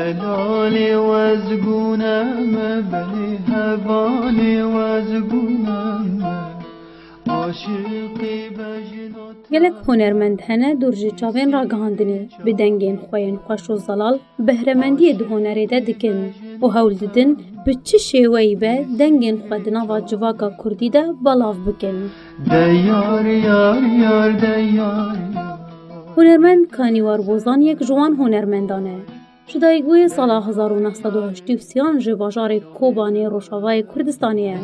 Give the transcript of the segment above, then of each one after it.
هلالی وزگونم بلی هبانی وزگونم عاشقی بجنات گلک هنرمند هنه درج چاوین را گهاندنی به دنگین خوین خوش و زلال بهرمندی ده هنری ده دکن و هول ددن به چه شیوهی به دنگین خودنا و جواکا کردی ده بلاف بکن. دیار یار یار دیار هنرمند کانیوار بوزان یک جوان هنرمندانه. شدایگوی سال 1983 جواجار کوبانی روشاوای کردستانیه.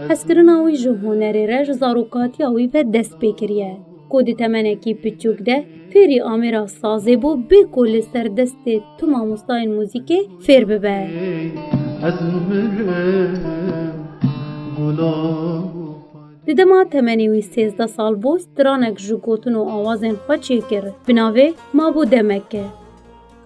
حسکرین آوی جو هنری رج زاروکاتی آوی به دست بکریه. کودی تمنکی پیچوک ده فیری آمیرا سازه بو به کل سر دست تو ماموستاین موزیک فیر ببه. دیدما تمنیوی 13 سال بوست درانک جو گوتن و آوازن خوا چی کرد. بناوه ما بو دمکه.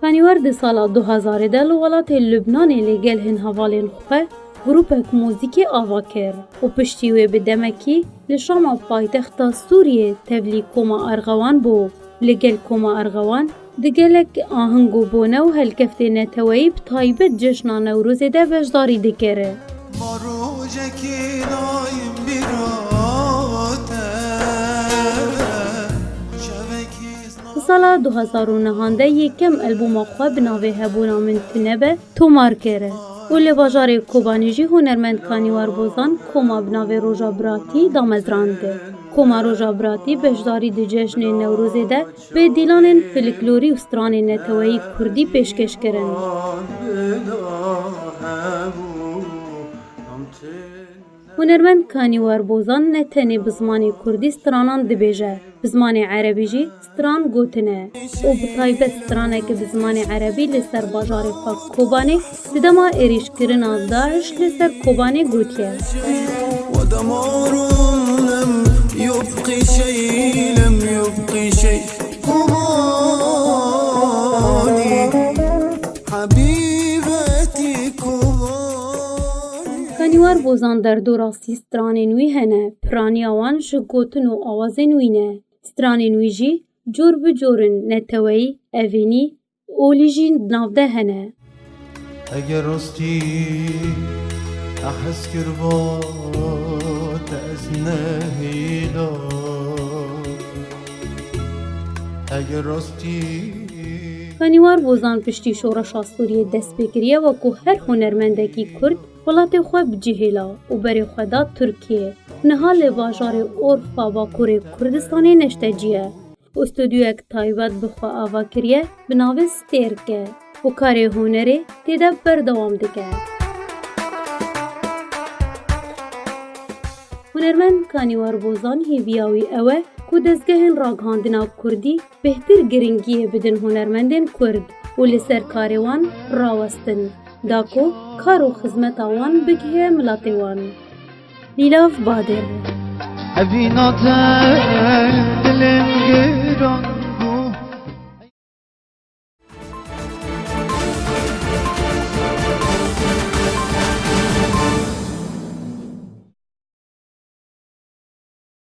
کانیوار دی سالا 2000 دل ولات لبنان لگل هن حوالین خواه گروپک موزیکی آوا کر و پشتیوی به دمکی لشام پایتخت سوریه تبلی کوما ارغوان بو لگل کوما ارغوان دگلک آهنگو بونه و هلکفت نتوایی بطایبت جشنا نوروز ده وجداری دکره. سال 2009 یکم البوم خوا بناوه هبونا من تنبه تومار کره و لواجار کوبانیجی هنرمند کانیوار بوزان کوما بناوه روژا براتی دامزرانده. کوما روژا براتی بجداری دی جشن نوروزه ده به دیلان فلکلوری و ستران نتوایی کردی پیشکش کرن. هنرمند کانیوار بوزان نه تنی بزمانی کردی سترانان دبیجه، بزمانی عربی جی ستران گوتنه و بطایبت سترانه که بزمانی عربی لسر باجار فاک کوبانه دیدما ایریش کرن از داعش لسر کوبانه گوتیه. کانیوار بوزان در دوراستی سترانینوی هنه پرانی آوان جگوتن و آوازنوی سترانینوی جی جور بجورن نتوایی اوینی اولی جی نافده هنه. اگر راستی احس کربا تأسنه هیدا اگر راستی کانیوار بوزان پشتی شورش سوریه دست بکریه و که هر هنرمندکی کرد ولات خواه بجهیلا و بری خدا ترکیه نهال واجار عرفا با کوره کردستانی نشتجیه و استودیو اک تایبت بخواه آوا کریه بناوه ستیر که و کار هنری تیده بردوام دکه. هنرمند کانیوار بوزان هیویاوی اوه که دزگهن راگهاندنا کردی بهتر گرنگیه بدن هنرمندین کرد و لسر کاروان راوستن داکو کار و خدمت آوان بگه ملاتی وان. لیلاف بادر اوینات دلم گران